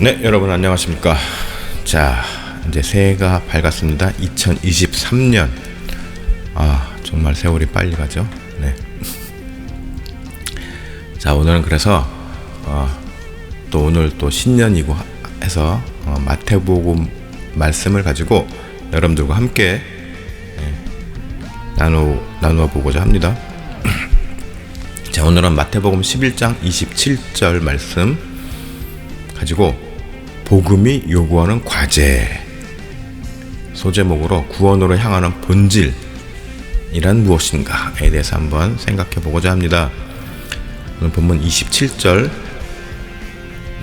네, 여러분 안녕하십니까. 자, 이제 새해가 밝았습니다. 2023년. 정말 세월이 빨리 가죠. 네. 자, 오늘은 그래서 또 오늘 또 신년이고 해서 마태복음 말씀을 가지고 여러분들과 함께 나누어 보고자 합니다. 자, 오늘은 마태복음 11장 27절 말씀 가지고 복음이 요구하는 과제 소제목으로 구원으로 향하는 본질이란 무엇인가에 대해서 한번 생각해 보고자 합니다. 오늘 본문 27절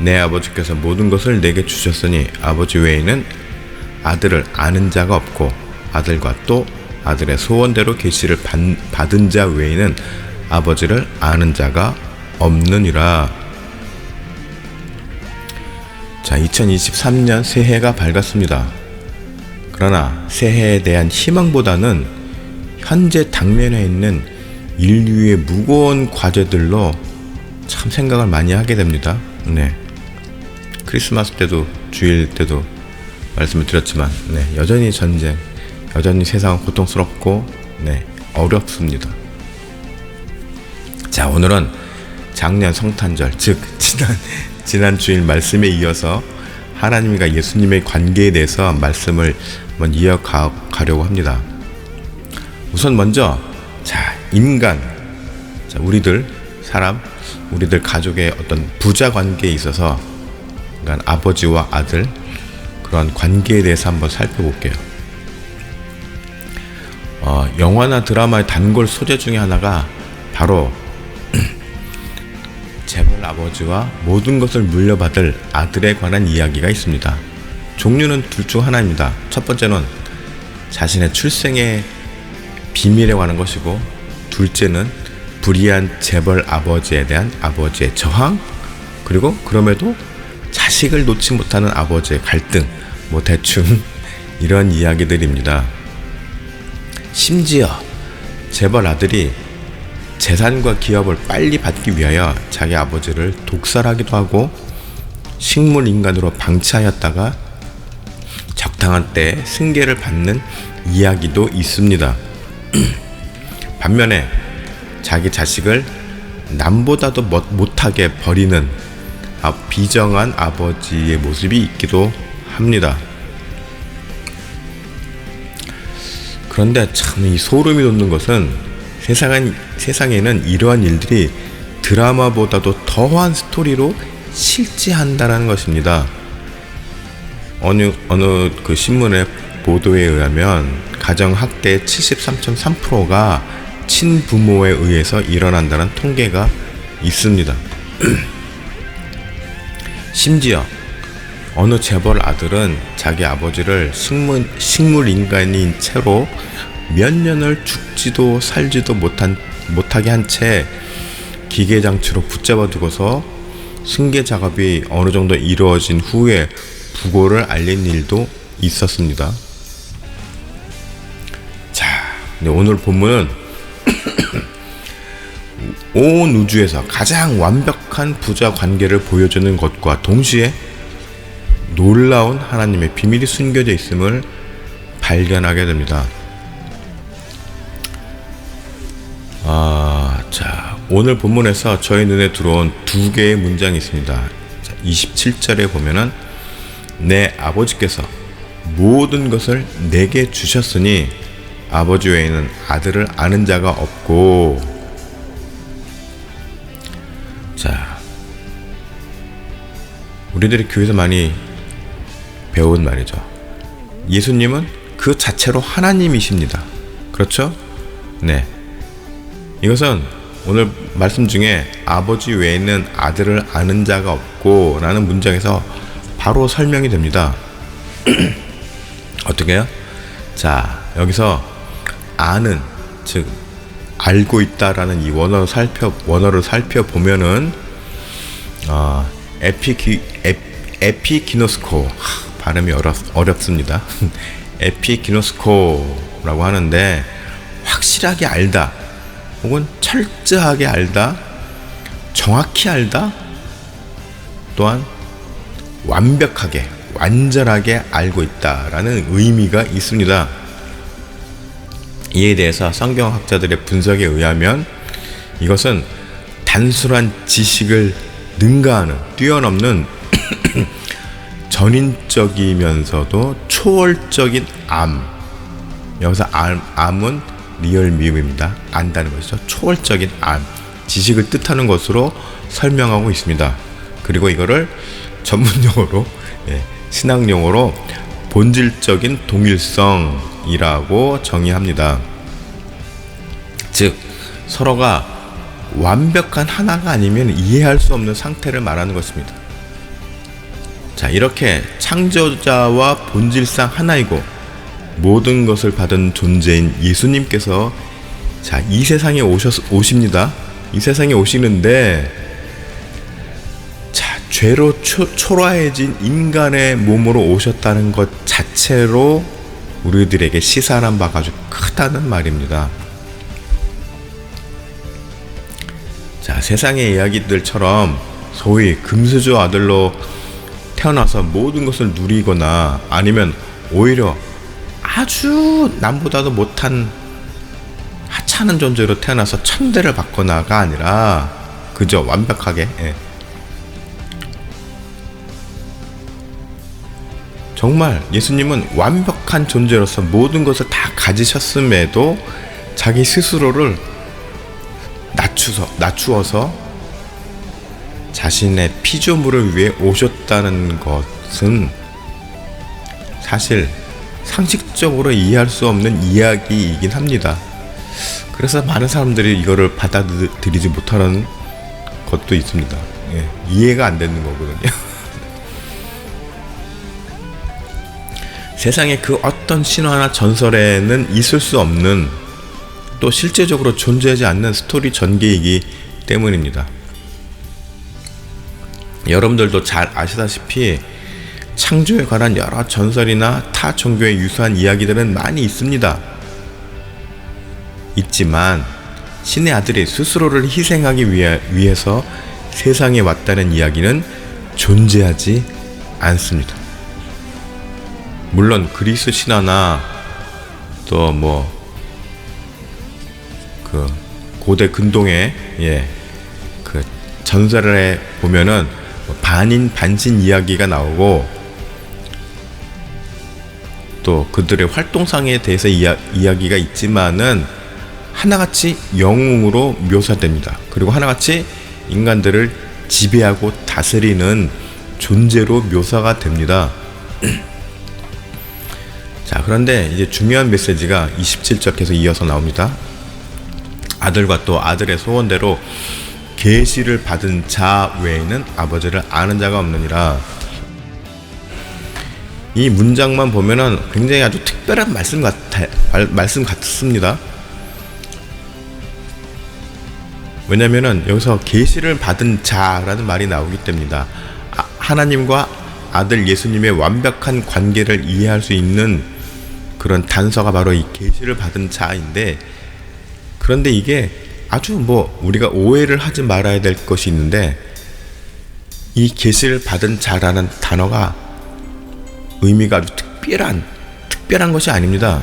내 아버지께서 모든 것을 내게 주셨으니 아버지 외에는 아들을 아는 자가 없고 아들과 또 아들의 소원대로 계시를 받은 자 외에는 아버지를 아는 자가 없느니라. 자, 2023년 새해가 밝았습니다. 그러나 새해에 대한 희망보다는 현재 당면에 있는 인류의 무거운 과제들로 참 생각을 많이 하게 됩니다. 네. 크리스마스 때도 주일 때도 말씀을 드렸지만 여전히 전쟁, 여전히 세상은 고통스럽고 어렵습니다. 자, 오늘은 작년 성탄절, 즉 지난 주일 말씀에 이어서 하나님과 예수님의 관계에 대해서 말씀을 한번 이어가려고 합니다. 우선 먼저 인간, 우리들 가족의 어떤 부자 관계에 있어서 그러니까 아버지와 아들 그런 관계에 대해서 한번 살펴볼게요. 영화나 드라마의 단골 소재 중에 하나가 바로 재벌 아버지와 모든 것을 물려받을 아들에 관한 이야기가 있습니다. 종류는 둘 중 하나입니다. 첫 번째는 자신의 출생의 비밀에 관한 것이고, 둘째는 불의한 재벌 아버지에 대한 아버지의 저항, 그리고 그럼에도 자식을 놓지 못하는 아버지의 갈등, 대충 이런 이야기들입니다. 심지어 재벌 아들이 재산과 기업을 빨리 받기 위하여 자기 아버지를 독살하기도 하고 식물 인간으로 방치하였다가 적당한 때에 승계를 받는 이야기도 있습니다. 반면에 자기 자식을 남보다도 못하게 버리는 비정한 아버지의 모습이 있기도 합니다. 그런데 참 이 소름이 돋는 것은 세상에는 이러한 일들이 드라마보다도 더한 스토리로 실제한다는 것입니다. 어느 그 신문의 보도에 의하면 가정학대의 73.3%가 친부모에 의해서 일어난다는 통계가 있습니다. 심지어 어느 재벌 아들은 자기 아버지를 식물 인간인 채로 몇 년을 죽지도 살지도 못하게 한 채 기계장치로 붙잡아 두고서 승계 작업이 어느 정도 이루어진 후에 부고를 알린 일도 있었습니다. 자, 오늘 본문은 온 우주에서 가장 완벽한 부자 관계를 보여주는 것과 동시에 놀라운 하나님의 비밀이 숨겨져 있음을 발견하게 됩니다. 자, 오늘 본문에서 저희 눈에 들어온 두 개의 문장이 있습니다. 자, 27절에 보면은 내 아버지께서 모든 것을 내게 주셨으니 아버지 외에는 아들을 아는 자가 없고. 자, 우리들이 교회에서 많이 배운 말이죠. 예수님은 그 자체로 하나님이십니다. 그렇죠? 네. 이것은 오늘 말씀 중에 아버지 외에는 아들을 아는 자가 없고 라는 문장에서 바로 설명이 됩니다. 어떻게 해요? 자, 여기서 아는, 즉 알고 있다라는 이 원어를 살펴보면은 에피기노스코, 발음이 어렵습니다. 에피기노스코라고 하는데 확실하게 알다 혹은 철저하게 알다, 정확히 알다, 또한 완벽하게 완전하게 알고 있다라는 의미가 있습니다. 이에 대해서 성경학자들의 분석에 의하면 이것은 단순한 지식을 능가하는 뛰어넘는 전인적이면서도 초월적인 암, 여기서 암은 리얼 미음입니다. 안다는 것이죠. 초월적인 암, 지식을 뜻하는 것으로 설명하고 있습니다. 그리고 이거를 전문용어로 신학용어로 본질적인 동일성이라고 정의합니다. 즉 서로가 완벽한 하나가 아니면 이해할 수 없는 상태를 말하는 것입니다. 자, 이렇게 창조자와 본질상 하나이고 모든 것을 받은 존재인 예수님께서 이 세상에 오십니다. 이 세상에 오시는데 죄로 초라해진 인간의 몸으로 오셨다는 것 자체로 우리들에게 시사하는 바가 아주 크다는 말입니다. 자, 세상의 이야기들처럼 소위 금수저 아들로 태어나서 모든 것을 누리거나 아니면 오히려 아주 남보다도 못한 하찮은 존재로 태어나서 천대를 받거나가 아니라 그저 완벽하게 정말 예수님은 완벽한 존재로서 모든 것을 다 가지셨음에도 자기 스스로를 낮추어서 자신의 피조물을 위해 오셨다는 것은 사실 상식적으로 이해할 수 없는 이야기이긴 합니다. 그래서 많은 사람들이 이거를 받아들이지 못하는 것도 있습니다. 이해가 안 되는 거거든요. 세상에 그 어떤 신화나 전설에는 있을 수 없는 또 실제적으로 존재하지 않는 스토리 전개이기 때문입니다. 여러분들도 잘 아시다시피 창조에 관한 여러 전설이나 타 종교에 유사한 이야기들은 많이 있습니다. 있지만 신의 아들이 스스로를 희생하기 위해서 세상에 왔다는 이야기는 존재하지 않습니다. 물론 그리스 신화나 또 그 고대 근동의 그 전설에 보면은 반인 반신 이야기가 나오고 또 그들의 활동상에 대해서 이야기가 있지만은 하나같이 영웅으로 묘사됩니다. 그리고 하나같이 인간들을 지배하고 다스리는 존재로 묘사가 됩니다. 자, 그런데 이제 중요한 메시지가 27절에서 이어서 나옵니다. 아들과 또 아들의 소원대로 계시를 받은 자 외에는 아버지를 아는 자가 없느니라. 이 문장만 보면은 굉장히 아주 특별한 말씀 같습니다. 왜냐면은 여기서 계시를 받은 자라는 말이 나오기 때문입니다. 하나님과 아들 예수님의 완벽한 관계를 이해할 수 있는 그런 단서가 바로 이 계시를 받은 자인데, 그런데 이게 아주 우리가 오해를 하지 말아야 될 것이 있는데, 이 계시를 받은 자라는 단어가 의미가 아주 특별한 것이 아닙니다.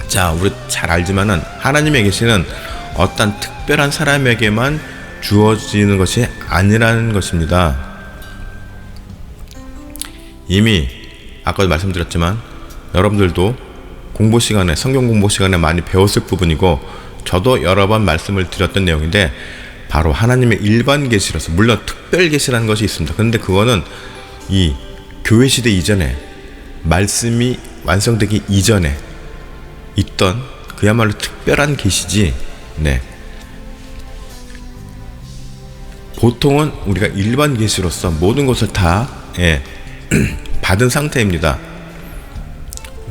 자, 우리 잘 알지만은 하나님의 계시는 어떤 특별한 사람에게만 주어지는 것이 아니라는 것입니다. 이미 아까도 말씀드렸지만 여러분들도 성경 공부 시간에 많이 배웠을 부분이고, 저도 여러 번 말씀을 드렸던 내용인데, 바로 하나님의 일반 계시로서, 물론 특별 계시라는 것이 있습니다. 그런데 그거는 이 교회 시대 이전에, 말씀이 완성되기 이전에 있던 그야말로 특별한 계시지, 보통은 우리가 일반 계시로서 모든 것을 다 받은 상태입니다.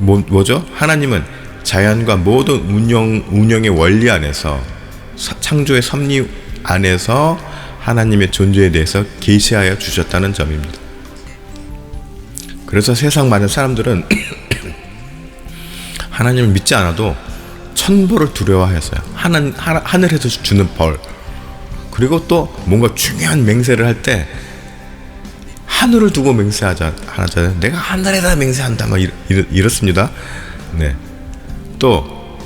뭐죠? 하나님은 자연과 모든 운영의 원리 안에서, 창조의 섭리 안에서 하나님의 존재에 대해서 계시하여 주셨다는 점입니다. 그래서 세상 많은 사람들은 하나님을 믿지 않아도 천벌을 두려워했어요. 하늘에서 주는 벌, 그리고 또 뭔가 중요한 맹세를 할 때 하늘을 두고 맹세하잖아요. 내가 하늘에다 맹세한다. 막 이렇습니다. 네. 또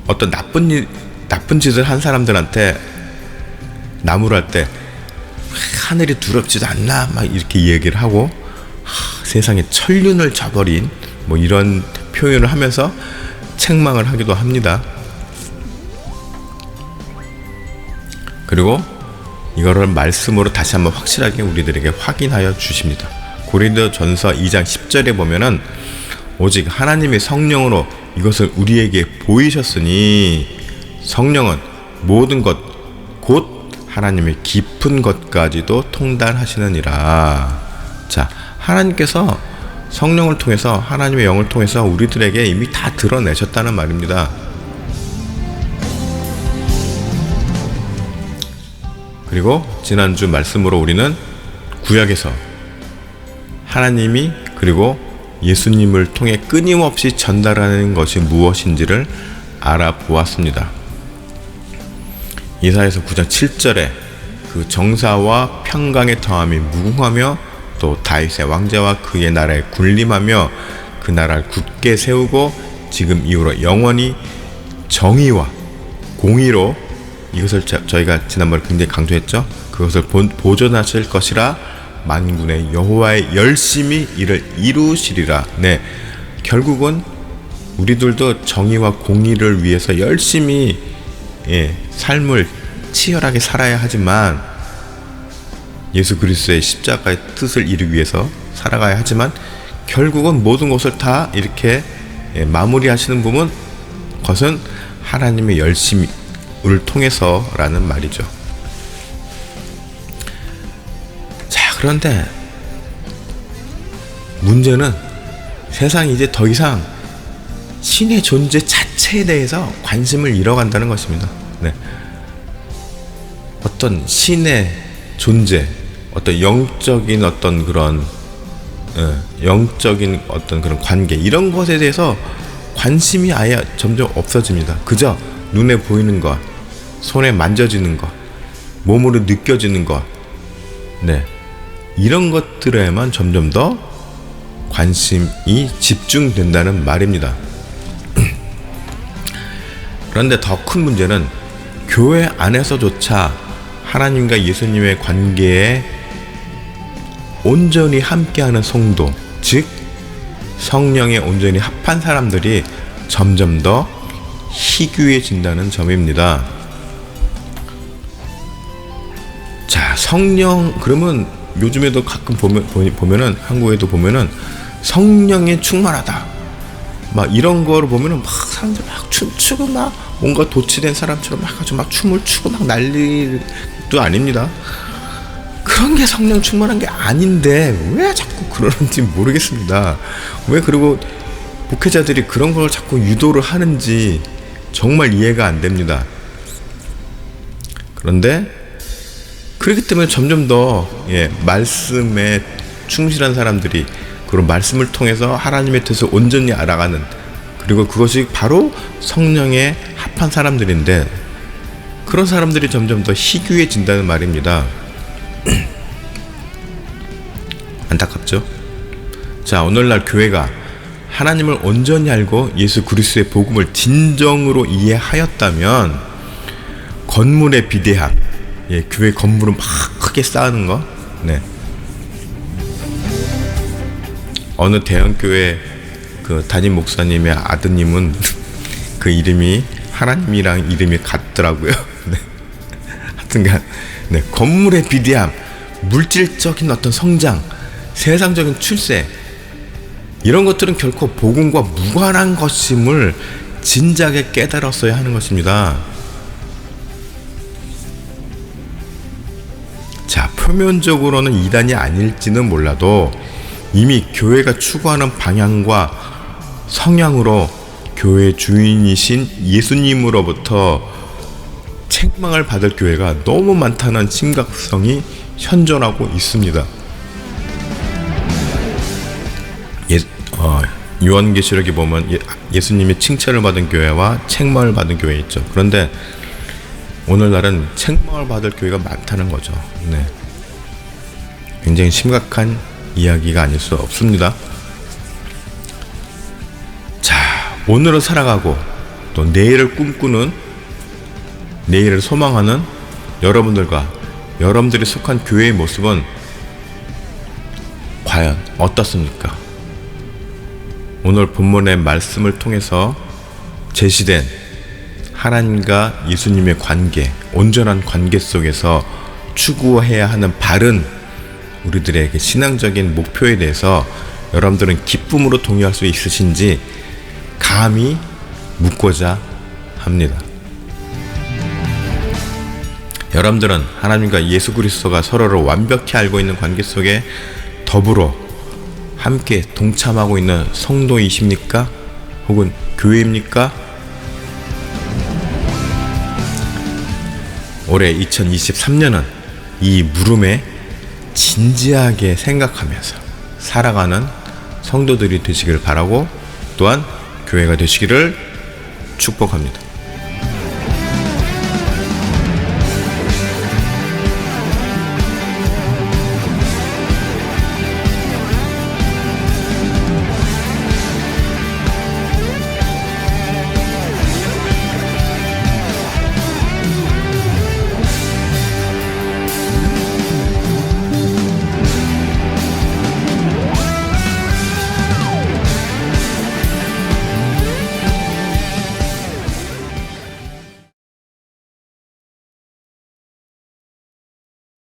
어떤 나쁜 짓을 한 사람들한테 나무랄 때 하늘이 두렵지도 않나 막 이렇게 얘기를 하고 세상에 천륜을 져버린 뭐 이런 표현을 하면서 책망을 하기도 합니다. 그리고 이거를 말씀으로 다시 한번 확실하게 우리들에게 확인하여 주십니다. 고린도전서 2장 10절에 보면은 오직 하나님의 성령으로 이것을 우리에게 보이셨으니 성령은 모든 것 곧 하나님의 깊은 것까지도 통달하시느니라. 자, 하나님께서 성령을 통해서 하나님의 영을 통해서 우리들에게 이미 다 드러내셨다는 말입니다. 그리고 지난주 말씀으로 우리는 구약에서 하나님이 그리고 예수님을 통해 끊임없이 전달하는 것이 무엇인지를 알아보았습니다. 이사야서 9장 7절에 그 정사와 평강의 더함이 무궁하며 또 다윗의 왕자와 그의 나라에 군림하며 그 나라를 굳게 세우고 지금 이후로 영원히 정의와 공의로 이것을 저희가 지난번에 굉장히 강조했죠. 그것을 보존하실 것이라 만군의 여호와의 열심히 이를 이루시리라. 네, 결국은 우리들도 정의와 공의를 위해서 열심히 삶을 치열하게 살아야 하지만 예수 그리스도의 십자가의 뜻을 이루기 위해서 살아가야 하지만 결국은 모든 것을 다 이렇게 마무리하시는 부분 것은 하나님의 열심을 통해서라는 말이죠. 자, 그런데 문제는 세상이 이제 더 이상 신의 존재 자체에 대해서 관심을 잃어간다는 것입니다. 네. 어떤 신의 존재, 어떤 영적인 어떤 그런 영적인 어떤 그런 관계 이런 것에 대해서 관심이 아예 점점 없어집니다. 그저 눈에 보이는 것, 손에 만져지는 것, 몸으로 느껴지는 것, 네, 이런 것들에만 점점 더 관심이 집중된다는 말입니다. 그런데 더 큰 문제는 교회 안에서조차 하나님과 예수님의 관계에 온전히 함께하는 성도, 즉 성령에 온전히 합한 사람들이 점점 더 희귀해진다는 점입니다. 자, 성령, 그러면 요즘에도 가끔 보면은 한국에도 보면은 성령에 충만하다 막 이런 거를 보면은 막 사람들 막 춤추고 막 뭔가 도취된 사람처럼 막 아주 막 춤을 추고 막 난리도 아닙니다. 그런 게 성령 충만한 게 아닌데 왜 자꾸 그러는지 모르겠습니다. 왜 그리고 목회자들이 그런 걸 자꾸 유도를 하는지 정말 이해가 안 됩니다. 그런데 그렇기 때문에 점점 더 말씀에 충실한 사람들이 그런 말씀을 통해서 하나님의 뜻을 온전히 알아가는, 그리고 그것이 바로 성령에 합한 사람들인데 그런 사람들이 점점 더 희귀해진다는 말입니다. 안타깝죠? 자, 오늘날 교회가 하나님을 온전히 알고 예수 그리스도의 복음을 진정으로 이해하였다면 건물의 비대함, 교회 건물을 막 크게 쌓는 거, 네. 어느 대형교회 그 담임 목사님의 아드님은 그 이름이 하나님이랑 이름이 같더라고요. 네. 하여튼간, 네. 건물의 비대함, 물질적인 어떤 성장, 세상적인 출세, 이런 것들은 결코 복음과 무관한 것임을 진작에 깨달았어야 하는 것입니다. 자, 표면적으로는 이단이 아닐지는 몰라도 이미 교회가 추구하는 방향과 성향으로 교회 주인이신 예수님으로부터 책망을 받을 교회가 너무 많다는 심각성이 현존하고 있습니다. 요한계시록에 보면 예수님이 칭찬을 받은 교회와 책망을 받은 교회 있죠. 그런데 오늘날은 책망을 받을 교회가 많다는 거죠. 네. 굉장히 심각한 이야기가 아닐 수 없습니다. 자, 오늘을 살아가고 또 내일을 꿈꾸는, 내일을 소망하는 여러분들과 여러분들이 속한 교회의 모습은 과연 어떻습니까? 오늘 본문의 말씀을 통해서 제시된 하나님과 예수님의 관계, 온전한 관계 속에서 추구해야 하는 바른 우리들의 신앙적인 목표에 대해서 여러분들은 기쁨으로 동의할 수 있으신지 감히 묻고자 합니다. 여러분들은 하나님과 예수 그리스도가 서로를 완벽히 알고 있는 관계 속에 더불어 함께 동참하고 있는 성도이십니까? 혹은 교회입니까? 올해 2023년은 이 물음에 진지하게 생각하면서 살아가는 성도들이 되시길 바라고, 또한 교회가 되시기를 축복합니다.